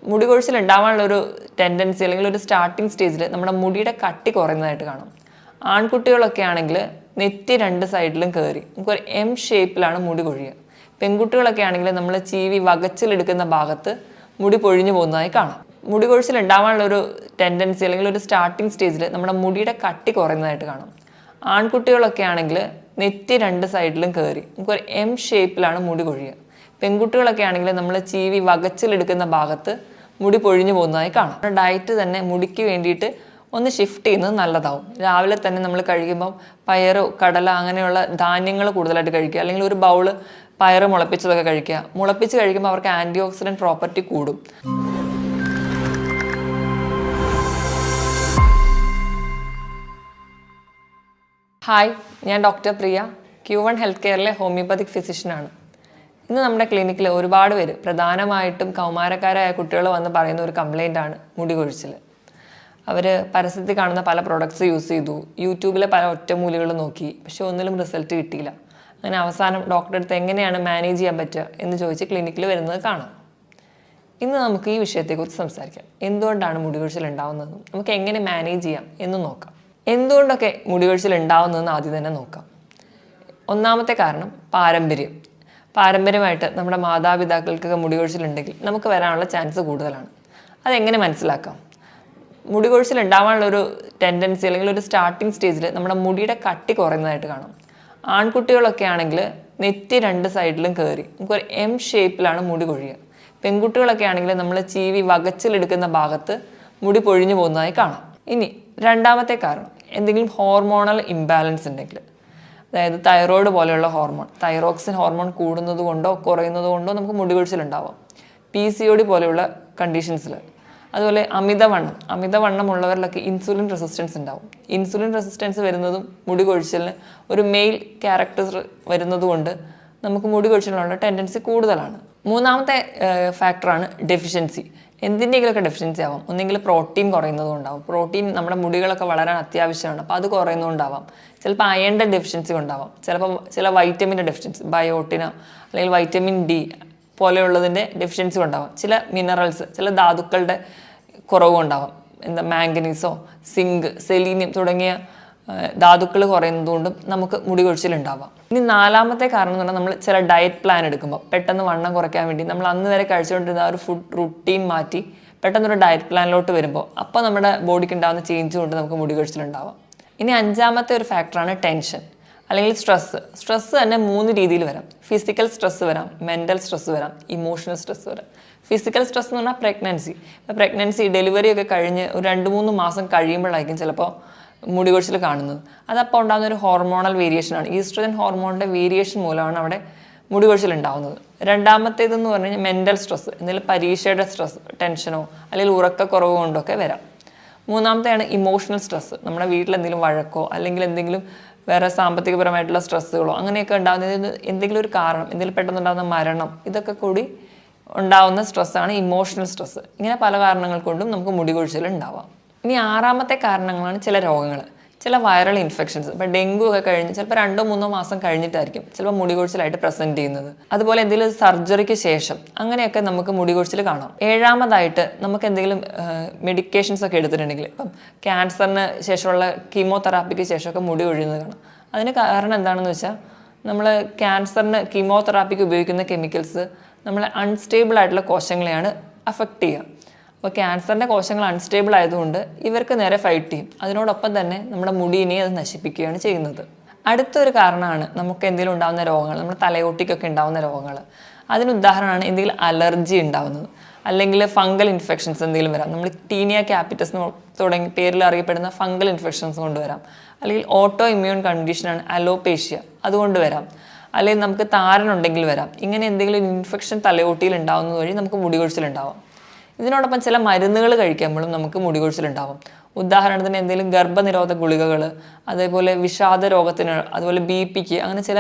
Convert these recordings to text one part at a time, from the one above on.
മുടി കൊഴിച്ചിൽ ഉണ്ടാവാനുള്ള ഒരു ടെൻഡൻസി അല്ലെങ്കിൽ ഒരു സ്റ്റാർട്ടിങ് സ്റ്റേജിൽ നമ്മുടെ മുടിയുടെ കട്ടി കുറയുന്നതായിട്ട് കാണാം. ആൺകുട്ടികളൊക്കെ ആണെങ്കിൽ നെറ്റി രണ്ട് സൈഡിലും കയറി നമുക്കൊരു എം ഷേപ്പിലാണ് മുടി കൊഴിയുക. പെൺകുട്ടികളൊക്കെ ആണെങ്കിൽ നമ്മൾ ചീവി വകച്ചിലെടുക്കുന്ന ഭാഗത്ത് മുടി പൊഴിഞ്ഞു പോകുന്നതായി കാണാം. മുടി കൊഴിച്ചിൽ ഉണ്ടാവാനുള്ള ഒരു ടെൻഡൻസി അല്ലെങ്കിൽ ഒരു സ്റ്റാർട്ടിങ് സ്റ്റേജിൽ നമ്മുടെ മുടിയുടെ കട്ടി കുറയുന്നതായിട്ട് കാണാം. ആൺകുട്ടികളൊക്കെ ആണെങ്കിൽ നെറ്റി രണ്ട് സൈഡിലും കയറി നമുക്കൊരു എം ഷേപ്പിലാണ് മുടി കൊഴിയുക. പെൺകുട്ടികളൊക്കെ ആണെങ്കിൽ നമ്മൾ ചീവി വകച്ചിലെടുക്കുന്ന ഭാഗത്ത് മുടി പൊഴിഞ്ഞു പോകുന്നതായി കാണാം. ഡയറ്റ് തന്നെ മുടിക്ക് വേണ്ടിയിട്ട് ഒന്ന് ഷിഫ്റ്റ് ചെയ്യുന്നത് നല്ലതാവും. രാവിലെ തന്നെ നമ്മൾ കഴിക്കുമ്പം പയറോ കടല അങ്ങനെയുള്ള ധാന്യങ്ങൾ കൂടുതലായിട്ട് കഴിക്കുക, അല്ലെങ്കിൽ ഒരു ബൗള് പയറ് മുളപ്പിച്ചതൊക്കെ കഴിക്കുക. മുളപ്പിച്ച് കഴിക്കുമ്പോൾ അവർക്ക് ആൻറ്റി ഓക്സിഡൻറ്റ് പ്രോപ്പർട്ടി കൂടും. ഹായ്, ഞാൻ ഡോക്ടർ പ്രിയ, Q1 ഹെൽത്ത് കെയറിലെ ഹോമിയോപ്പതിക് ഫിസിഷ്യനാണ്. ഇന്ന് നമ്മുടെ ക്ലിനിക്കിൽ ഒരുപാട് പേര്, പ്രധാനമായിട്ടും കൗമാരക്കാരായ കുട്ടികൾ വന്ന് പറയുന്ന ഒരു കംപ്ലൈൻ്റാണ് മുടി കൊഴിച്ചിൽ. അവർ പരസ്യത്തിൽ കാണുന്ന പല പ്രൊഡക്ട്സ് യൂസ് ചെയ്തു, യൂട്യൂബിലെ പല ഒറ്റമൂലികൾ നോക്കി, പക്ഷെ ഒന്നിലും റിസൾട്ട് കിട്ടിയില്ല. അങ്ങനെ അവസാനം ഡോക്ടറെ അടുത്ത് എങ്ങനെയാണ് മാനേജ് ചെയ്യാൻ പറ്റുക എന്ന് ചോദിച്ച് ക്ലിനിക്കിൽ വരുന്നത് കാണാം. ഇന്ന് നമുക്ക് ഈ വിഷയത്തെക്കുറിച്ച് സംസാരിക്കാം. എന്തുകൊണ്ടാണ് മുടി കൊഴിച്ചിൽ ഉണ്ടാകുന്നതെന്നും നമുക്ക് എങ്ങനെ മാനേജ് ചെയ്യാം എന്നും നോക്കാം. എന്തുകൊണ്ടൊക്കെ മുടി കൊഴിച്ചിൽ ഉണ്ടാകുന്നതെന്ന് ആദ്യം തന്നെ നോക്കാം. ഒന്നാമത്തെ കാരണം പാരമ്പര്യമായിട്ട് നമ്മുടെ മാതാപിതാക്കൾക്കൊക്കെ മുടി കൊഴിച്ചിലുണ്ടെങ്കിൽ നമുക്ക് വരാനുള്ള ചാൻസ് കൂടുതലാണ്. അതെങ്ങനെ മനസ്സിലാക്കാം? മുടി കൊഴിച്ചിൽ ഉണ്ടാവാനുള്ള ഒരു ടെൻഡൻസി അല്ലെങ്കിൽ ഒരു സ്റ്റാർട്ടിങ് സ്റ്റേജിൽ നമ്മുടെ മുടിയുടെ കട്ടി കുറയുന്നതായിട്ട് കാണാം. ആൺകുട്ടികളൊക്കെ ആണെങ്കിൽ നെറ്റി രണ്ട് സൈഡിലും കയറി നമുക്കൊരു എം ഷേപ്പിലാണ് മുടി കൊഴിയുക. പെൺകുട്ടികളൊക്കെ ആണെങ്കിൽ നമ്മൾ ചീവി വകച്ചിലെടുക്കുന്ന ഭാഗത്ത് മുടി പൊഴിഞ്ഞു പോകുന്നതായി കാണാം. ഇനി രണ്ടാമത്തെ കാരണം, എന്തെങ്കിലും ഹോർമോണൽ ഇംബാലൻസ് ഉണ്ടെങ്കിൽ, അതായത് തൈറോയ്ഡ് പോലെയുള്ള ഹോർമോൺ, തൈറോക്സിൻ ഹോർമോൺ കൂടുന്നത് കൊണ്ടോ കുറയുന്നത് കൊണ്ടോ നമുക്ക് മുടി കൊഴിച്ചിലുണ്ടാവാം. PCOD പോലെയുള്ള കണ്ടീഷൻസിൽ, അതുപോലെ അമിതവണ്ണമുള്ളവരിലൊക്കെ ഇൻസുലിൻ റെസിസ്റ്റൻസ് ഉണ്ടാവും. ഇൻസുലിൻ റെസിസ്റ്റൻസ് വരുന്നതും മുടി കൊഴിച്ചിലിന് ഒരു മെയിൽ ക്യാരക്ടർ വരുന്നത് കൊണ്ട് നമുക്ക് മുടി കൊഴിച്ചിലുള്ള ടെൻഡൻസി കൂടുതലാണ്. മൂന്നാമത്തെ ഫാക്ടറാണ് ഡെഫിഷ്യൻസി. എന്തിൻ്റെങ്കിലുമൊക്കെ ഡെഫിഷ്യൻസി ആവാം. ഒന്നെങ്കിൽ പ്രോട്ടീൻ കുറയുന്നത് കൊണ്ടാവും. പ്രോട്ടീൻ നമ്മുടെ മുടികളൊക്കെ വളരാൻ അത്യാവശ്യമാണ്, അപ്പോൾ അത് കുറയുന്നതുകൊണ്ടാവാം. ചിലപ്പോൾ അയണിൻ്റെ ഡെഫിഷ്യൻസി കൊണ്ടാവാം. ചിലപ്പോൾ ചില വൈറ്റമിൻ്റെ ഡെഫിഷ്യൻസി, ബയോട്ടിന അല്ലെങ്കിൽ വൈറ്റമിൻ D പോലെയുള്ളതിൻ്റെ ഡെഫിഷ്യൻസി കൊണ്ടാവാം. ചില മിനറൽസ്, ചില ധാതുക്കളുടെ കുറവ് കൊണ്ടാവാം. മാംഗനീസോ, സിങ്ക്, സെലീനിയം തുടങ്ങിയ ധാതുക്കൾ കുറയുന്നതുകൊണ്ടും നമുക്ക് മുടി കൊഴിച്ചിലുണ്ടാവാം. ഇനി നാലാമത്തെ കാരണം എന്ന് പറഞ്ഞാൽ, നമ്മൾ ചില ഡയറ്റ് പ്ലാൻ എടുക്കുമ്പോൾ പെട്ടെന്ന് വണ്ണം കുറയ്ക്കാൻ വേണ്ടി നമ്മൾ അന്ന് വരെ കഴിച്ചുകൊണ്ടിരുന്ന ആ ഒരു ഫുഡ് റുട്ടീൻ മാറ്റി പെട്ടെന്നൊരു ഡയറ്റ് പ്ലാനിലോട്ട് വരുമ്പോൾ അപ്പോൾ നമ്മുടെ ബോഡിക്ക് ഉണ്ടാകുന്ന ചേഞ്ച് കൊണ്ട് നമുക്ക് മുടി കൊഴിച്ചിലുണ്ടാവാം. ഇനി അഞ്ചാമത്തെ ഒരു ഫാക്ടറാണ് ടെൻഷൻ അല്ലെങ്കിൽ സ്ട്രെസ്സ് തന്നെ 3 രീതിയിൽ വരാം. ഫിസിക്കൽ സ്ട്രെസ്സ് വരാം, മെൻ്റൽ സ്ട്രെസ്സ് വരാം, ഇമോഷണൽ സ്ട്രെസ്സ് വരാം. ഫിസിക്കൽ സ്ട്രെസ് എന്ന് പറഞ്ഞാൽ പ്രഗ്നൻസി ഡെലിവറി ഒക്കെ കഴിഞ്ഞ് ഒരു 2-3 മാസം കഴിയുമ്പോഴായിരിക്കും ചിലപ്പോൾ മുടി കൊഴിച്ചിൽ കാണുന്നത്. അതപ്പോൾ ഉണ്ടാകുന്ന ഒരു ഹോർമോണൽ വേരിയേഷനാണ്. ഈസ്ട്രജൻ ഹോർമോണിൻ്റെ വേരിയേഷൻ മൂലമാണ് അവിടെ മുടി കൊഴിച്ചിൽ ഉണ്ടാകുന്നത്. രണ്ടാമത്തേതെന്ന് പറഞ്ഞു കഴിഞ്ഞാൽ മെൻ്റൽ സ്ട്രെസ്സ്, എന്തെങ്കിലും പരീക്ഷയുടെ സ്ട്രെസ്, ടെൻഷനോ അല്ലെങ്കിൽ ഉറക്കക്കുറവ് കൊണ്ടൊക്കെ വരാം. മൂന്നാമത്തെയാണ് ഇമോഷണൽ സ്ട്രെസ്സ്. നമ്മുടെ വീട്ടിലെന്തെങ്കിലും വഴക്കോ അല്ലെങ്കിൽ എന്തെങ്കിലും വേറെ സാമ്പത്തികപരമായിട്ടുള്ള സ്ട്രെസ്സുകളോ അങ്ങനെയൊക്കെ ഉണ്ടാകുന്നതിന് എന്തെങ്കിലും ഒരു കാരണം, എന്തെങ്കിലും പെട്ടെന്നുണ്ടാകുന്ന മരണം, ഇതൊക്കെ കൂടി ഉണ്ടാകുന്ന സ്ട്രെസ്സാണ് ഇമോഷണൽ സ്ട്രെസ്സ്. ഇങ്ങനെ പല കാരണങ്ങൾ കൊണ്ടും നമുക്ക് മുടി കൊഴിച്ചിൽ ഉണ്ടാവാം. ഇനി ആറാമത്തെ കാരണങ്ങളാണ് ചില രോഗങ്ങൾ, ചില വൈറൽ ഇൻഫെക്ഷൻസ്. ഇപ്പോൾ ഡെങ്കു ഒക്കെ കഴിഞ്ഞ് ചിലപ്പോൾ 2-3 മാസം കഴിഞ്ഞിട്ടായിരിക്കും ചിലപ്പോൾ മുടി കൊഴിച്ചിലായിട്ട് പ്രസൻറ്റ് ചെയ്യുന്നത്. അതുപോലെ എന്തെങ്കിലും സർജറിക്ക് ശേഷം അങ്ങനെയൊക്കെ നമുക്ക് മുടി കൊഴിച്ചിൽ കാണാം. ഏഴാമതായിട്ട് നമുക്ക് എന്തെങ്കിലും മെഡിക്കേഷൻസ് ഒക്കെ എടുത്തിട്ടുണ്ടെങ്കിൽ, ഇപ്പം ക്യാൻസറിന് ശേഷമുള്ള കീമോതെറാപ്പിക്ക് ശേഷമൊക്കെ മുടി കൊഴിയുന്നത് കാണാം. അതിന് കാരണം എന്താണെന്ന് വെച്ചാൽ, നമ്മൾ ക്യാൻസറിന് കീമോതെറാപ്പിക്ക് ഉപയോഗിക്കുന്ന കെമിക്കൽസ് നമ്മളെ അൺസ്റ്റേബിൾ ആയിട്ടുള്ള കോശങ്ങളെയാണ് അഫക്റ്റ് ചെയ്യുക. അപ്പോൾ ക്യാൻസറിൻ്റെ കോശങ്ങൾ അൺസ്റ്റേബിൾ ആയതുകൊണ്ട് ഇവർക്ക് നേരെ ഫൈറ്റ് ചെയ്യും. അതിനോടൊപ്പം തന്നെ നമ്മുടെ മുടിയെ അത് നശിപ്പിക്കുകയാണ് ചെയ്യുന്നത്. അടുത്തൊരു കാരണമാണ് നമുക്ക് എന്തെങ്കിലും ഉണ്ടാകുന്ന രോഗങ്ങൾ, നമ്മുടെ തലയോട്ടിക്കൊക്കെ ഉണ്ടാകുന്ന രോഗങ്ങൾ. അതിന് ഉദാഹരണമാണ് എന്തെങ്കിലും അലർജി ഉണ്ടാകുന്നത്, അല്ലെങ്കിൽ ഫംഗൽ ഇൻഫെക്ഷൻസ് എന്തെങ്കിലും വരാം. നമ്മൾ ടീനിയ ക്യാപിറ്റസ് തുടങ്ങി പേരിൽ അറിയപ്പെടുന്ന ഫംഗൽ ഇൻഫെക്ഷൻസ് കൊണ്ടുവരാം. അല്ലെങ്കിൽ ഓട്ടോ ഇമ്മ്യൂൺ കണ്ടീഷനാണ് അലോപേഷ്യ, അതുകൊണ്ട് വരാം. അല്ലെങ്കിൽ നമുക്ക് താരനുണ്ടെങ്കിൽ വരാം. ഇങ്ങനെ എന്തെങ്കിലും ഇൻഫെക്ഷൻ തലയോട്ടിയിൽ ഉണ്ടാകുന്നത് വഴി നമുക്ക് മുടി കൊഴിച്ചിലുണ്ടാവാം. ഇതിനോടൊപ്പം ചില മരുന്നുകൾ കഴിക്കുമ്പോഴും നമുക്ക് മുടി കൊഴിച്ചിലുണ്ടാവും. ഉദാഹരണത്തിന് എന്തെങ്കിലും ഗർഭനിരോധക ഗുളികകൾ, അതേപോലെ വിഷാദ രോഗത്തിന്, അതുപോലെ BP-ക്ക്, അങ്ങനെ ചില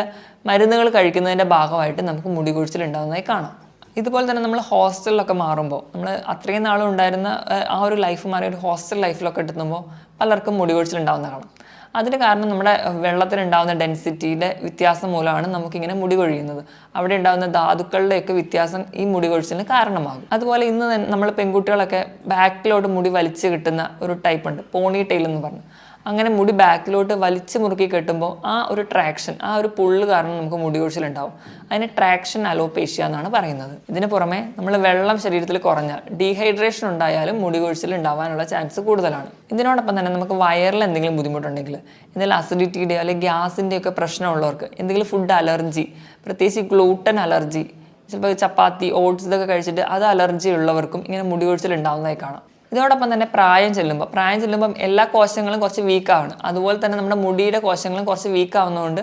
മരുന്നുകൾ കഴിക്കുന്നതിൻ്റെ ഭാഗമായിട്ട് നമുക്ക് മുടി കൊഴിച്ചിലുണ്ടാകുന്നതായി കാണാം. ഇതുപോലെ തന്നെ നമ്മൾ ഹോസ്റ്റലിലൊക്കെ മാറുമ്പോൾ, നമ്മൾ അത്രയും നാളും ഉണ്ടായിരുന്ന ആ ഒരു ലൈഫ് മാറി ഒരു ഹോസ്റ്റൽ ലൈഫിലൊക്കെ എത്തുമ്പോൾ പലർക്കും മുടി കൊഴിച്ചിലുണ്ടാകുന്ന കാണാം. അതിന് കാരണം നമ്മുടെ വെള്ളത്തിലുണ്ടാകുന്ന ഡെൻസിറ്റിയുടെ വ്യത്യാസം മൂലമാണ് നമുക്കിങ്ങനെ മുടി കൊഴിയുന്നത്. അവിടെ ഉണ്ടാകുന്ന ധാതുക്കളുടെയൊക്കെ വ്യത്യാസം ഈ മുടി കൊഴിച്ചിലിന് കാരണമാകും. അതുപോലെ ഇന്ന് നമ്മൾ പെൺകുട്ടികളൊക്കെ ബാക്കിലോട്ട് മുടി വലിച്ചു കിട്ടുന്ന ഒരു ടൈപ്പ് ഉണ്ട്, പോണി ടെയിൽ എന്ന് പറഞ്ഞു. അങ്ങനെ മുടി ബാക്കിലോട്ട് വലിച്ചു മുറുക്കി കെട്ടുമ്പോൾ ആ ഒരു ട്രാക്ഷൻ, ആ ഒരു പുള്ള് കാരണം നമുക്ക് മുടി കൊഴിച്ചിലുണ്ടാവും. അതിന് ട്രാക്ഷൻ അലോപേഷ്യ എന്നാണ് പറയുന്നത്. ഇതിന് പുറമെ നമ്മൾ വെള്ളം ശരീരത്തിൽ കുറഞ്ഞാൽ, ഡീഹൈഡ്രേഷൻ ഉണ്ടായാലും മുടി കൊഴിച്ചിൽ ഉണ്ടാവാനുള്ള ചാൻസ് കൂടുതലാണ്. ഇതിനോടൊപ്പം തന്നെ നമുക്ക് വയറിൽ എന്തെങ്കിലും ബുദ്ധിമുട്ടുണ്ടെങ്കിൽ, എന്തെങ്കിലും അസിഡിറ്റിയുടെ അല്ലെങ്കിൽ ഗ്യാസിൻ്റെ ഒക്കെ പ്രശ്നമുള്ളവർക്ക്, എന്തെങ്കിലും ഫുഡ് അലർജി, പ്രത്യേകിച്ച് ഗ്ലൂട്ടൻ അലർജി, ചിലപ്പോൾ ചപ്പാത്തി, ഓട്സ് ഇതൊക്കെ കഴിച്ചിട്ട് അത് അലർജി ഉള്ളവർക്കും ഇങ്ങനെ മുടി കൊഴിച്ചിൽ ഉണ്ടാകുന്നതായി കാണാം. ഇതോടൊപ്പം തന്നെ പ്രായം ചെല്ലുമ്പം എല്ലാ കോശങ്ങളും കുറച്ച് വീക്കാണ്. അതുപോലെ തന്നെ നമ്മുടെ മുടിയുടെ കോശങ്ങളും കുറച്ച് വീക്കാവുന്നതുകൊണ്ട്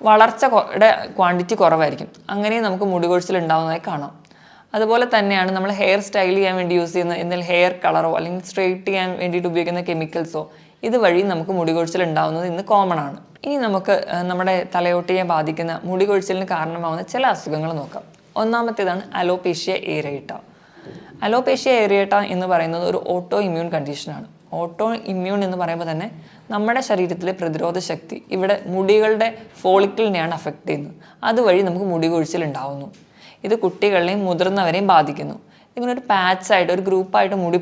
വളർച്ചയുടെ ക്വാണ്ടിറ്റി കുറവായിരിക്കും. അങ്ങനെയും നമുക്ക് മുടി കൊഴിച്ചിൽ ഉണ്ടാകുന്നതായി കാണാം. അതുപോലെ തന്നെയാണ് നമ്മൾ ഹെയർ സ്റ്റൈൽ ചെയ്യാൻ വേണ്ടി യൂസ് ചെയ്യുന്ന എന്തെങ്കിലും ഹെയർ കളറോ അല്ലെങ്കിൽ സ്ട്രെയിറ്റ് ചെയ്യാൻ വേണ്ടിയിട്ട് ഉപയോഗിക്കുന്ന കെമിക്കൽസോ ഇതുവഴി നമുക്ക് മുടി കൊഴിച്ചിൽ ഉണ്ടാകുന്നത് ഇന്ന് കോമൺ ആണ്. ഇനി നമുക്ക് നമ്മുടെ തലയോട്ടിയെ ബാധിക്കുന്ന മുടി കൊഴിച്ചിലിന് കാരണമാകുന്ന ചില അസുഖങ്ങൾ നോക്കാം. ഒന്നാമത്തേതാണ് അലോപേഷ്യ ഏരിയേറ്റ. അലോപേഷ്യ ഏരിയേറ്റ എന്ന് പറയുന്നത് ഒരു ഓട്ടോ ഇമ്മ്യൂൺ കണ്ടീഷനാണ്. ഓട്ടോ ഇമ്മ്യൂൺ എന്ന് പറയുമ്പോൾ തന്നെ നമ്മുടെ ശരീരത്തിലെ പ്രതിരോധ ശക്തി ഇവിടെ മുടികളുടെ ഫോളിക്കിളിനെയാണ് അഫക്റ്റ് ചെയ്യുന്നത്. അതുവഴി നമുക്ക് മുടി കൊഴിച്ചിൽ ഉണ്ടാവുന്നു. ഇത് കുട്ടികളെയും മുതിർന്നവരെയും ബാധിക്കുന്നു. ഇങ്ങനെ ഒരു പാച്ചായിട്ട്, ഒരു ഗ്രൂപ്പായിട്ട് മുടി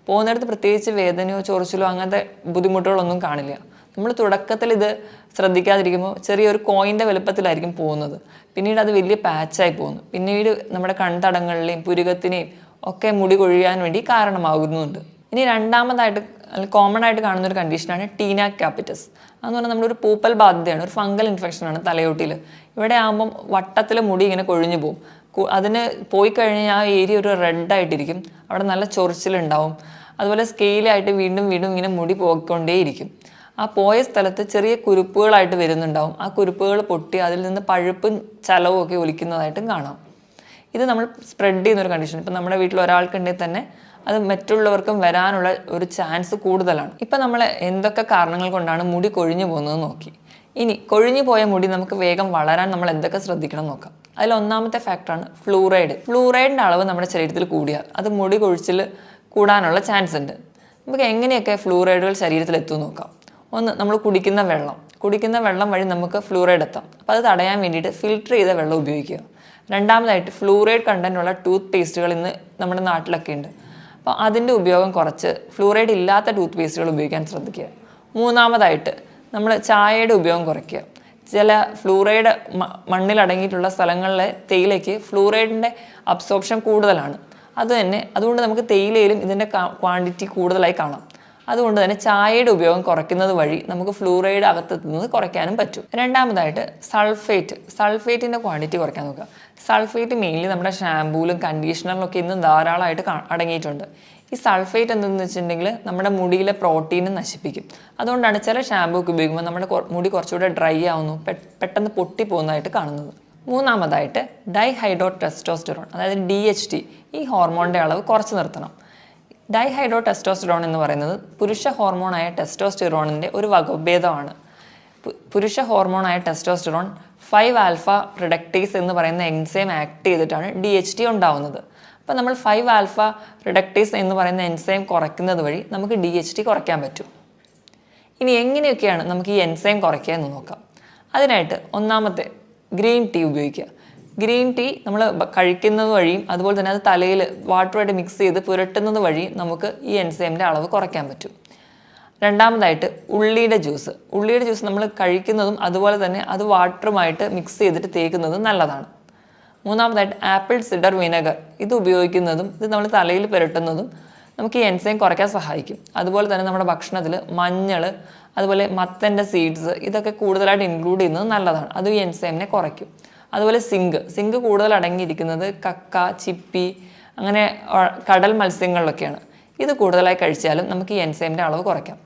പോകുന്നിടത്ത് പ്രത്യേകിച്ച് വേദനയോ ചൊറിച്ചിലോ അങ്ങനത്തെ ബുദ്ധിമുട്ടുകളൊന്നും കാണില്ല. നമ്മൾ തുടക്കത്തിൽ ഇത് ശ്രദ്ധിക്കാതിരിക്കുമ്പോൾ ചെറിയൊരു കോയിൻ്റെ വലുപ്പത്തിലായിരിക്കും പോകുന്നത്. പിന്നീട് അത് വലിയ പാച്ചായി പോകുന്നു. പിന്നീട് നമ്മുടെ കൺതടങ്ങളിലെയും പുരുകത്തിനെയും ഒക്കെ മുടി കൊഴിയാൻ വേണ്ടി കാരണമാകുന്നുണ്ട്. ഇനി രണ്ടാമതായിട്ട് കോമൺ ആയിട്ട് കാണുന്ന ഒരു കണ്ടീഷനാണ് ടീന ക്യാപിറ്റസ്. അതെന്ന് പറഞ്ഞാൽ നമ്മളൊരു പൂപ്പൽ ബാധ്യതയാണ്, ഒരു ഫംഗൽ ഇൻഫെക്ഷനാണ് തലയോട്ടിയിൽ. ഇവിടെ ആകുമ്പം വട്ടത്തിൽ മുടി ഇങ്ങനെ കൊഴിഞ്ഞു പോകും. അതിന് പോയി കഴിഞ്ഞാൽ ആ ഏരിയ ഒരു റെഡായിട്ടിരിക്കും. അവിടെ നല്ല ചൊറിച്ചിലുണ്ടാവും. അതുപോലെ സ്കെയിലായിട്ട് വീണ്ടും വീണ്ടും ഇങ്ങനെ മുടി പോയിക്കൊണ്ടേയിരിക്കും. ആ പോയ സ്ഥലത്ത് ചെറിയ കുരുപ്പുകളായിട്ട് വരുന്നുണ്ടാവും. ആ കുരുപ്പുകൾ പൊട്ടി അതിൽ നിന്ന് പഴുപ്പും ചലവും ഒക്കെ ഒലിക്കുന്നതായിട്ടും കാണാം. ഇത് നമ്മൾ സ്പ്രെഡ് ചെയ്യുന്നൊരു കണ്ടീഷൻ. ഇപ്പം നമ്മുടെ വീട്ടിൽ ഒരാൾക്കുണ്ടെങ്കിൽ തന്നെ അത് മറ്റുള്ളവർക്കും വരാനുള്ള ഒരു ചാൻസ് കൂടുതലാണ്. ഇപ്പം നമ്മൾ എന്തൊക്കെ കാരണങ്ങൾ കൊണ്ടാണ് മുടി കൊഴിഞ്ഞു പോകുന്നത് നോക്കി. ഇനി കൊഴിഞ്ഞു പോയ മുടി നമുക്ക് വേഗം വളരാൻ നമ്മൾ എന്തൊക്കെ ശ്രദ്ധിക്കണം നോക്കാം. അതിൽ ഒന്നാമത്തെ ഫാക്ടറാണ് ഫ്ലൂറൈഡ്. ഫ്ലൂറൈഡിൻ്റെ അളവ് നമ്മുടെ ശരീരത്തിൽ കൂടിയാൽ അത് മുടി കൊഴിച്ചിൽ കൂടാനുള്ള ചാൻസ് ഉണ്ട്. നമുക്ക് എങ്ങനെയൊക്കെ ഫ്ലൂറൈഡുകൾ ശരീരത്തിൽ എത്തും നോക്കാം. ഒന്ന്, നമ്മൾ കുടിക്കുന്ന വെള്ളം വഴി നമുക്ക് ഫ്ലൂറൈഡ് എത്താം. അപ്പോൾ അത് തടയാൻ വേണ്ടിയിട്ട് ഫിൽറ്റർ ചെയ്ത വെള്ളം ഉപയോഗിക്കുക. രണ്ടാമതായിട്ട് ഫ്ലൂറൈഡ് കണ്ടൻറ്റുള്ള ടൂത്ത് പേസ്റ്റുകൾ ഇന്ന് നമ്മുടെ നാട്ടിലൊക്കെ ഉണ്ട്. അപ്പോൾ അതിൻ്റെ ഉപയോഗം കുറച്ച് ഫ്ലൂറൈഡ് ഇല്ലാത്ത ടൂത്ത് പേസ്റ്റുകൾ ഉപയോഗിക്കാൻ ശ്രദ്ധിക്കുക. മൂന്നാമതായിട്ട് നമ്മൾ ചായയുടെ ഉപയോഗം കുറയ്ക്കുക. ചില ഫ്ലൂറൈഡ് മണ്ണിലടങ്ങിയിട്ടുള്ള സ്ഥലങ്ങളിലെ തേയിലയ്ക്ക് ഫ്ലൂറൈഡിൻ്റെ അബ്സോർപ്ഷൻ കൂടുതലാണ്. അതുകൊണ്ട് നമുക്ക് തേയിലയിലും ഇതിൻ്റെ ക്വാണ്ടിറ്റി കൂടുതലായി കാണാം. അതുകൊണ്ട് തന്നെ ചായയുടെ ഉപയോഗം കുറയ്ക്കുന്നത് വഴി നമുക്ക് ഫ്ലൂറൈഡ് അകത്തെത്തുന്നത് കുറയ്ക്കാനും പറ്റും. രണ്ടാമതായിട്ട് സൾഫേറ്റിൻ്റെ ക്വാണ്ടിറ്റി കുറയ്ക്കാൻ നോക്കുക. സൾഫേറ്റ് മെയിൻലി നമ്മുടെ ഷാമ്പൂലും കണ്ടീഷണറിലൊക്കെ ഇന്ന് ധാരാളമായിട്ട് അടങ്ങിയിട്ടുണ്ട്. ഈ സൾഫേറ്റ് എന്തെന്ന് വെച്ചിട്ടുണ്ടെങ്കിൽ നമ്മുടെ മുടിയിലെ പ്രോട്ടീനും നശിപ്പിക്കും. അതുകൊണ്ടാണ് ചില ഷാമ്പൂ ഒക്കെ ഉപയോഗിക്കുമ്പോൾ നമ്മുടെ മുടി കുറച്ചുകൂടെ ഡ്രൈ ആവുന്നു, പെട്ടെന്ന് പൊട്ടിപ്പോകുന്നതായിട്ട് കാണുന്നത്. മൂന്നാമതായിട്ട് ഡൈഹൈഡ്രോ ടെസ്റ്റോസ്റ്റെറോൺ, അതായത് DHT, ഈ ഹോർമോണിൻ്റെ അളവ് കുറച്ച് നിർത്തണം. ഡൈഹൈഡ്രോ ടെസ്റ്റോസ്റ്റെറോൺ എന്ന് പറയുന്നത് പുരുഷ ഹോർമോണായ ടെസ്റ്റോസ്റ്റെറോണിൻ്റെ ഒരു വകഭേദമാണ്. പുരുഷ ഹോർമോണായ ടെസ്റ്റോസ്റ്റെറോൺ 5-ആൽഫ റിഡക്ടേസ് എന്ന് പറയുന്ന എൻസൈം ആക്ട് ചെയ്തിട്ടാണ് DHT ഉണ്ടാവുന്നത്. അപ്പോൾ നമ്മൾ 5-ആൽഫ റിഡക്ടേസ് എന്ന് പറയുന്ന എൻസൈം കുറയ്ക്കുന്നത് വഴി നമുക്ക് DHT കുറയ്ക്കാൻ പറ്റും. ഇനി എങ്ങനെയൊക്കെയാണ് നമുക്ക് ഈ എൻസൈം കുറയ്ക്കുക എന്ന് നോക്കാം. അതിനായിട്ട് ഒന്നാമത്തെ, ഗ്രീൻ ടീ ഉപയോഗിക്കുക. ഗ്രീൻ ടീ നമ്മൾ കഴിക്കുന്നത് വഴിയും അതുപോലെ തന്നെ അത് തലയിൽ വാട്ടറുമായിട്ട് മിക്സ് ചെയ്ത് പുരട്ടുന്നത് വഴിയും നമുക്ക് ഈ എൻസൈമിൻ്റെ അളവ് കുറയ്ക്കാൻ പറ്റും. രണ്ടാമതായിട്ട് ഉള്ളിയുടെ ജ്യൂസ് നമ്മൾ കഴിക്കുന്നതും അതുപോലെ തന്നെ അത് വാട്ടറുമായിട്ട് മിക്സ് ചെയ്തിട്ട് തേക്കുന്നതും നല്ലതാണ്. മൂന്നാമതായിട്ട് ആപ്പിൾ സിഡർ വിനെഗർ, ഇത് ഉപയോഗിക്കുന്നതും ഇത് നമ്മൾ തലയിൽ പുരട്ടുന്നതും നമുക്ക് ഈ എൻസൈം കുറയ്ക്കാൻ സഹായിക്കും. അതുപോലെ തന്നെ നമ്മുടെ ഭക്ഷണത്തിൽ മഞ്ഞൾ, അതുപോലെ മത്തൻ്റെ സീഡ്സ്, ഇതൊക്കെ കൂടുതലായിട്ട് ഇൻക്ലൂഡ് ചെയ്യുന്നത് നല്ലതാണ്. അതും ഈ എൻസൈമിനെ കുറയ്ക്കും. അതുപോലെ സിങ്ക് കൂടുതൽ അടങ്ങിയിരിക്കുന്നത് കക്ക, ചിപ്പി, അങ്ങനെ കടൽ മത്സ്യങ്ങളിലൊക്കെയാണ്. ഇത് കൂടുതലായി കഴിച്ചാലും നമുക്ക് ഈ എൻസൈമിൻ്റെ അളവ് കുറയ്ക്കാം.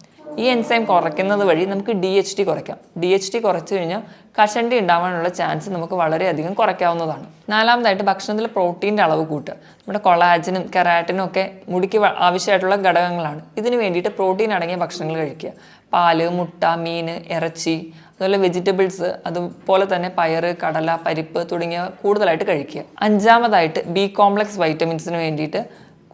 ഈ എൻസൈം കുറയ്ക്കുന്നത് വഴി നമുക്ക് DHT കുറയ്ക്കാം. DHT കുറച്ച് കഴിഞ്ഞാൽ കഷണ്ടി ഉണ്ടാവാനുള്ള ചാൻസ് നമുക്ക് വളരെയധികം കുറയ്ക്കാവുന്നതാണ്. നാലാമതായിട്ട് ഭക്ഷണത്തിൽ പ്രോട്ടീൻ്റെ അളവ് കൂട്ടുക. നമ്മുടെ കൊളാജനും കെരാറ്റിനും ഒക്കെ മുടിക്ക് ആവശ്യമായിട്ടുള്ള ഘടകങ്ങളാണ്. ഇതിന് വേണ്ടിയിട്ട് പ്രോട്ടീൻ അടങ്ങിയ ഭക്ഷണങ്ങൾ കഴിക്കുക. പാല്, മുട്ട, മീൻ, ഇറച്ചി, അതുപോലെ വെജിറ്റബിൾസ്, അതുപോലെ തന്നെ പയറ്, കടല, പരിപ്പ് തുടങ്ങിയവ കൂടുതലായിട്ട് കഴിക്കുക. അഞ്ചാമതായിട്ട് B കോംപ്ലക്സ് വൈറ്റമിൻസിന് വേണ്ടിയിട്ട്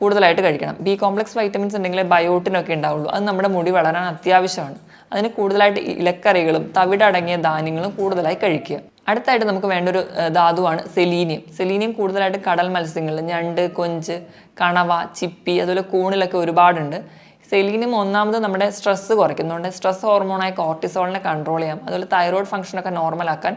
കൂടുതലായിട്ട് കഴിക്കണം. ബി കോംപ്ലക്സ് വൈറ്റമിൻസ് ഉണ്ടെങ്കിൽ ബയോട്ടിനൊക്കെ ഉണ്ടാവുള്ളൂ. അത് നമ്മുടെ മുടി വളരാൻ അത്യാവശ്യമാണ്. അതിന് കൂടുതലായിട്ട് ഇലക്കറികളും തവിടടങ്ങിയ ധാന്യങ്ങളും കൂടുതലായി കഴിക്കുക. അടുത്തായിട്ട് നമുക്ക് വേണ്ട ഒരു ധാതുവാണ് സെലീനിയം. സെലീനിയം കൂടുതലായിട്ട് കടൽ മത്സ്യങ്ങളിൽ ഞണ്ട്, കൊഞ്ച്, കണവ, ചിപ്പി, അതുപോലെ കൂണിലൊക്കെ ഒരുപാടുണ്ട്. സെലീനിയം ഒന്നാമത് നമ്മുടെ സ്ട്രെസ്സ് കുറയ്ക്കുന്നുണ്ട്. സ്ട്രെസ് ഹോർമോണായ കോർട്ടിസോളിനെ കൺട്രോൾ ചെയ്യാം. അതുപോലെ തൈറോയ്ഡ് ഫംഗ്ഷനൊക്കെ നോർമലാക്കാൻ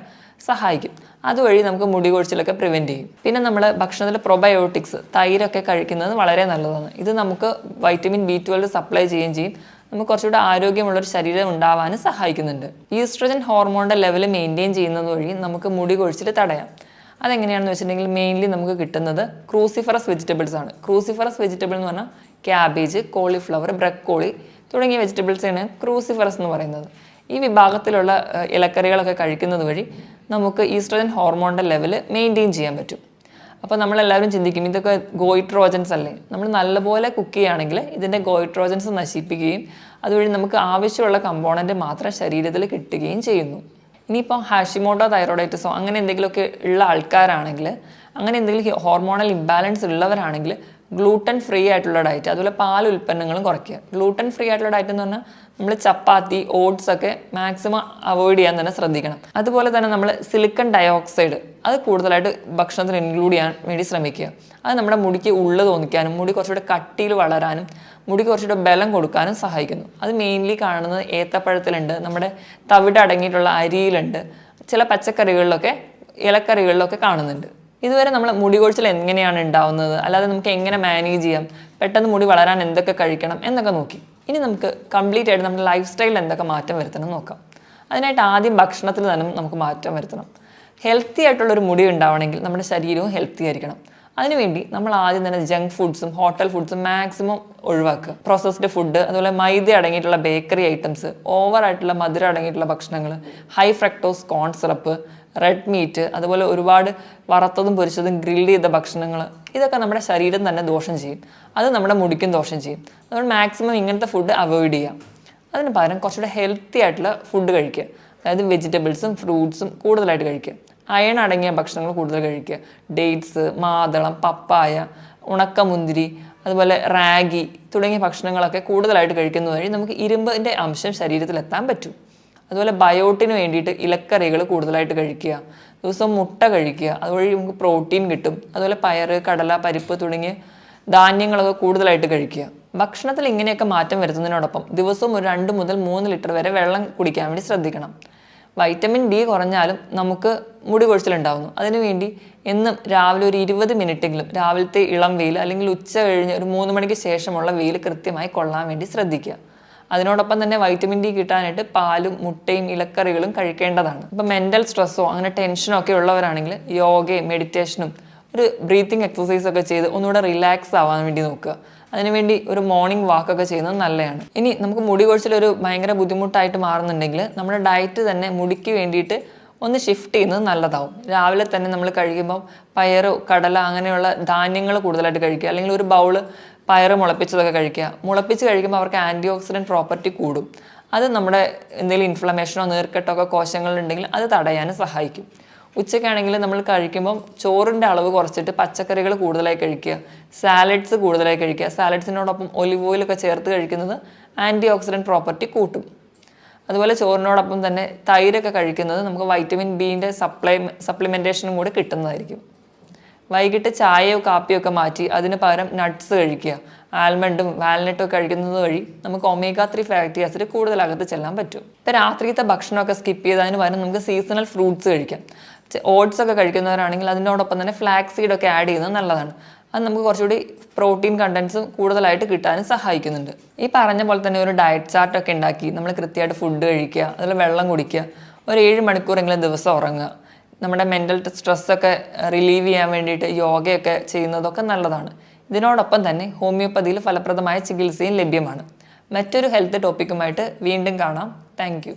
സഹായിക്കും. അതുവഴി നമുക്ക് മുടി കൊഴിച്ചിലൊക്കെ പ്രിവെൻറ്റ് ചെയ്യും. പിന്നെ നമ്മൾ ഭക്ഷണത്തിൽ പ്രൊബയോട്ടിക്സ്, തൈരൊക്കെ കഴിക്കുന്നത് വളരെ നല്ലതാണ്. ഇത് നമുക്ക് വൈറ്റമിൻ B12 സപ്ലൈ ചെയ്യുകയും ചെയ്യും. നമുക്ക് കുറച്ചുകൂടെ ആരോഗ്യമുള്ളൊരു ശരീരം ഉണ്ടാവാനും സഹായിക്കുന്നുണ്ട്. ഈസ്ട്രജൻ ഹോർമോണിൻ്റെ ലെവൽ മെയിൻറ്റെയിൻ ചെയ്യുന്നത് വഴി നമുക്ക് മുടി കൊഴിച്ചിൽ തടയാം. അതെങ്ങനെയാണെന്ന് വെച്ചിട്ടുണ്ടെങ്കിൽ മെയിൻലി നമുക്ക് കിട്ടുന്നത് ക്രൂസിഫറസ് വെജിറ്റബിൾസ് ആണ്. ക്രൂസിഫറസ് വെജിറ്റബിൾ എന്ന് പറഞ്ഞാൽ ക്യാബേജ്, കോളിഫ്ലവർ, ബ്രക്കോളി തുടങ്ങിയ വെജിറ്റബിൾസാണ് ക്രൂസിഫറസ് എന്ന് പറയുന്നത്. ഈ വിഭാഗത്തിലുള്ള ഇലക്കറികളൊക്കെ കഴിക്കുന്നത് വഴി നമുക്ക് ഈസ്ട്രജൻ ഹോർമോണിൻ്റെ ലെവൽ മെയിൻറ്റെയിൻ ചെയ്യാൻ പറ്റും. അപ്പോൾ നമ്മളെല്ലാവരും ചിന്തിക്കും ഇതൊക്കെ ഗോയിട്രോജൻസ് അല്ലേ? നമ്മൾ നല്ലപോലെ കുക്ക് ചെയ്യുകയാണെങ്കിൽ ഇതിൻ്റെ ഗോയിട്രോജൻസ് നശിപ്പിക്കുകയും അതുവഴി നമുക്ക് ആവശ്യമുള്ള കമ്പോണൻറ്റ് മാത്രം ശരീരത്തിൽ കിട്ടുകയും ചെയ്യുന്നു. ഇനിയിപ്പോൾ ഹാഷിമോട്ടോ തൈറോയിഡൈറ്റിസോ അങ്ങനെ എന്തെങ്കിലുമൊക്കെ ഉള്ള ആൾക്കാരാണെങ്കിൽ, അങ്ങനെ എന്തെങ്കിലും ഹോർമോണൽ ഇംബാലൻസ് ഉള്ളവരാണെങ്കിൽ ഗ്ലൂട്ടൻ ഫ്രീ ആയിട്ടുള്ള ഡയറ്റ്, അതുപോലെ പാൽ ഉൽപ്പന്നങ്ങളും കുറയ്ക്കുക. ഗ്ലൂട്ടൻ ഫ്രീ ആയിട്ടുള്ള ഡയറ്റ് എന്ന് പറഞ്ഞാൽ നമ്മൾ ചപ്പാത്തി, ഓട്സ് ഒക്കെ മാക്സിമം അവോയ്ഡ് ചെയ്യാൻ തന്നെ ശ്രദ്ധിക്കണം. അതുപോലെ തന്നെ നമ്മൾ സിലിക്കൺ ഡയോക്സൈഡ് അത് കൂടുതലായിട്ട് ഭക്ഷണത്തിൽ ഇൻക്ലൂഡ് ചെയ്യാൻ വേണ്ടി ശ്രമിക്കുക. അത് നമ്മുടെ മുടിക്ക് ഉള്ളു തോന്നിക്കാനും മുടി കുറച്ചുകൂടെ കട്ടിയിൽ വളരാനും മുടിക്ക് കുറച്ചുകൂടെ ബലം കൊടുക്കാനും സഹായിക്കുന്നു. അത് മെയിൻലി കാണുന്നത് ഏത്തപ്പഴത്തിലുണ്ട്, നമ്മുടെ തവിട് അടങ്ങിയിട്ടുള്ള അരിയിലുണ്ട്, ചില പച്ചക്കറികളിലൊക്കെ ഇലക്കറികളിലൊക്കെ കാണുന്നുണ്ട്. ഇതുവരെ നമ്മൾ മുടി കൊഴിച്ചിൽ എങ്ങനെയാണ് ഉണ്ടാവുന്നത്, അല്ലാതെ നമുക്ക് എങ്ങനെ മാനേജ് ചെയ്യാം, പെട്ടെന്ന് മുടി വളരാൻ എന്തൊക്കെ കഴിക്കണം എന്നൊക്കെ നോക്കി. ഇനി നമുക്ക് കംപ്ലീറ്റ് ആയിട്ട് നമ്മുടെ ലൈഫ് സ്റ്റൈലിൽ എന്തൊക്കെ മാറ്റം വരുത്തണം നോക്കാം. അതിനായിട്ട് ആദ്യം ഭക്ഷണത്തിൽ തന്നെ നമുക്ക് മാറ്റം വരുത്തണം. ഹെൽത്തി ആയിട്ടുള്ളൊരു മുടി ഉണ്ടാവണമെങ്കിൽ നമ്മുടെ ശരീരവും ഹെൽത്തി ആയിരിക്കണം. അതിനുവേണ്ടി നമ്മൾ ആദ്യം തന്നെ ജങ്ക് ഫുഡ്സും ഹോട്ടൽ ഫുഡ്സും മാക്സിമം ഒഴിവാക്കുക. പ്രോസസ്ഡ് ഫുഡ്, അതുപോലെ മൈദ അടങ്ങിയിട്ടുള്ള ബേക്കറി ഐറ്റംസ്, ഓവറായിട്ടുള്ള മധുരം അടങ്ങിയിട്ടുള്ള ഭക്ഷണങ്ങൾ, ഹൈ ഫ്രക്ടോസ് കോൺ സിറപ്പ്, റെഡ് മീറ്റ്, അതുപോലെ ഒരുപാട് വറുത്തതും പൊരിച്ചതും ഗ്രില്ല് ചെയ്ത ഭക്ഷണങ്ങൾ, ഇതൊക്കെ നമ്മുടെ ശരീരം തന്നെ ദോഷം ചെയ്യും. അത് നമ്മുടെ മുടിക്കും ദോഷം ചെയ്യും. അതുകൊണ്ട് മാക്സിമം ഇങ്ങനത്തെ ഫുഡ് അവോയ്ഡ് ചെയ്യാം. അതിന് പകരം കുറച്ചുകൂടെ ഹെൽത്തി ആയിട്ടുള്ള ഫുഡ് കഴിക്കുക. അതായത് വെജിറ്റബിൾസും ഫ്രൂട്ട്സും കൂടുതലായിട്ട് കഴിക്കുക. അയൺ അടങ്ങിയ ഭക്ഷണങ്ങൾ കൂടുതൽ കഴിക്കുക. ഡേറ്റ്സ്, മാതളം, പപ്പായ, ഉണക്കമുന്തിരി, അതുപോലെ റാഗി തുടങ്ങിയ ഭക്ഷണങ്ങളൊക്കെ കൂടുതലായിട്ട് കഴിക്കുന്നത് വഴി നമുക്ക് ഇരുമ്പിൻ്റെ അംശം ശരീരത്തിൽ എത്താൻ പറ്റും. അതുപോലെ ബയോട്ടിന് വേണ്ടിയിട്ട് ഇലക്കറികൾ കൂടുതലായിട്ട് കഴിക്കുക. ദിവസവും മുട്ട കഴിക്കുക. അതുവഴി നമുക്ക് പ്രോട്ടീൻ കിട്ടും. അതുപോലെ പയറ്, കടല, പരിപ്പ് തുടങ്ങിയ ധാന്യങ്ങളൊക്കെ കൂടുതലായിട്ട് കഴിക്കുക. ഭക്ഷണത്തിൽ ഇങ്ങനെയൊക്കെ മാറ്റം വരുത്തുന്നതിനോടൊപ്പം ദിവസവും ഒരു 2 മുതൽ 3 ലിറ്റർ വരെ വെള്ളം കുടിക്കാൻ വേണ്ടി ശ്രദ്ധിക്കണം. വൈറ്റമിൻ D കുറഞ്ഞാലും നമുക്ക് മുടി കൊഴിച്ചിലുണ്ടാവുന്നു. അതിനുവേണ്ടി എന്നും രാവിലെ ഒരു 20 മിനിറ്റെങ്കിലും രാവിലത്തെ ഇളം വെയിൽ അല്ലെങ്കിൽ ഉച്ച കഴിഞ്ഞ് ഒരു 3 മണിക്ക് ശേഷമുള്ള വെയിൽ കൃത്യമായി കൊള്ളാൻ വേണ്ടി ശ്രദ്ധിക്കുക. അതിനോടൊപ്പം തന്നെ വൈറ്റമിൻ D കിട്ടാനായിട്ട് പാലും മുട്ടയും ഇലക്കറികളും കഴിക്കേണ്ടതാണ്. ഇപ്പം മെൻ്റൽ സ്ട്രെസ്സോ അങ്ങനെ ടെൻഷനോ ഒക്കെ ഉള്ളവരാണെങ്കിൽ യോഗയും മെഡിറ്റേഷനും ഒരു ബ്രീത്തിങ് എക്സസൈസൊക്കെ ചെയ്ത് ഒന്നുകൂടെ റിലാക്സ് ആവാൻ വേണ്ടി നോക്കുക. അതിനുവേണ്ടി ഒരു മോർണിംഗ് വാക്കൊക്കെ ചെയ്യുന്നത് നല്ലതാണ്. ഇനി നമുക്ക് മുടി കൊഴിച്ചിലൊരു ഭയങ്കര ബുദ്ധിമുട്ടായിട്ട് മാറുന്നുണ്ടെങ്കിൽ നമ്മുടെ ഡയറ്റ് തന്നെ മുടിക്ക് വേണ്ടിയിട്ട് ഒന്ന് ഷിഫ്റ്റ് ചെയ്യുന്നത് നല്ലതാവും. രാവിലെ തന്നെ നമ്മൾ കഴിക്കുമ്പോൾ പയറ്, കടല അങ്ങനെയുള്ള ധാന്യങ്ങൾ കൂടുതലായിട്ട് കഴിക്കുക. അല്ലെങ്കിൽ ഒരു ബൗള് പയറ് മുളപ്പിച്ചതൊക്കെ കഴിക്കുക. മുളപ്പിച്ച് കഴിക്കുമ്പോൾ അവർക്ക് ആൻറ്റി ഓക്സിഡൻറ്റ് പ്രോപ്പർട്ടി കൂടും. അത് നമ്മുടെ എന്തെങ്കിലും ഇൻഫ്ലമേഷനോ നീർക്കെട്ടോ ഒക്കെ കോശങ്ങളുണ്ടെങ്കിൽ അത് തടയാനും സഹായിക്കും. ഉച്ചയ്ക്കാണെങ്കിൽ നമ്മൾ കഴിക്കുമ്പം ചോറിൻ്റെ അളവ് കുറച്ചിട്ട് പച്ചക്കറികൾ കൂടുതലായി കഴിക്കുക. സാലഡ്സ് കൂടുതലായി കഴിക്കുക. സാലഡ്സിനോടൊപ്പം ഒലിവ് ഓയിലൊക്കെ ചേർത്ത് കഴിക്കുന്നത് ആൻറ്റി ഓക്സിഡൻറ്റ് പ്രോപ്പർട്ടി കൂട്ടും. അതുപോലെ ചോറിനോടൊപ്പം തന്നെ തൈരൊക്കെ കഴിക്കുന്നത് നമുക്ക് വൈറ്റമിൻ ബിൻ്റെ സപ്ലിമെൻറ്റേഷനും കൂടി കിട്ടുന്നതായിരിക്കും. വൈകിട്ട് ചായയോ കാപ്പിയോ ഒക്കെ മാറ്റി അതിന് പകരം നട്ട്സ് കഴിക്കുക. ആൽമണ്ടും വാൽനട്ടും ഒക്കെ കഴിക്കുന്നത് വഴി നമുക്ക് omega-3 ഫാറ്റി ആസിഡ് കൂടുതൽ അകത്ത് ചെല്ലാൻ പറ്റും. ഇപ്പോൾ രാത്രിയത്തെ ഭക്ഷണമൊക്കെ സ്കിപ്പ് ചെയ്തതിന് പകരം നമുക്ക് സീസണൽ ഫ്രൂട്ട്സ് കഴിക്കാം. ഓട്സ് ഒക്കെ കഴിക്കുന്നവരാണെങ്കിൽ അതിനോടൊപ്പം തന്നെ ഫ്ലാക്സ് സീഡൊക്കെ ആഡ് ചെയ്യുന്നത് നല്ലതാണ്. അത് നമുക്ക് കുറച്ചുകൂടി പ്രോട്ടീൻ കണ്ടൻസും കൂടുതലായിട്ട് കിട്ടാനും സഹായിക്കുന്നുണ്ട്. ഈ പറഞ്ഞ പോലെ തന്നെ ഒരു ഡയറ്റ് ചാർട്ടൊക്കെ ഉണ്ടാക്കി നമ്മൾ കൃത്യമായിട്ട് ഫുഡ് കഴിക്കുക, അതുപോലെ വെള്ളം കുടിക്കുക, ഒരു 7 മണിക്കൂറെങ്കിലും ദിവസം ഉറങ്ങുക. നമ്മുടെ മെൻ്റൽ സ്ട്രെസ്സൊക്കെ റിലീവ് ചെയ്യാൻ വേണ്ടിയിട്ട് യോഗയൊക്കെ ചെയ്യുന്നതൊക്കെ നല്ലതാണ്. ഇതിനോടൊപ്പം തന്നെ ഹോമിയോപ്പതിയിൽ ഫലപ്രദമായ ചികിത്സയും ലഭ്യമാണ്. മറ്റൊരു ഹെൽത്ത് ടോപ്പിക്കുമായിട്ട് വീണ്ടും കാണാം. Thank you.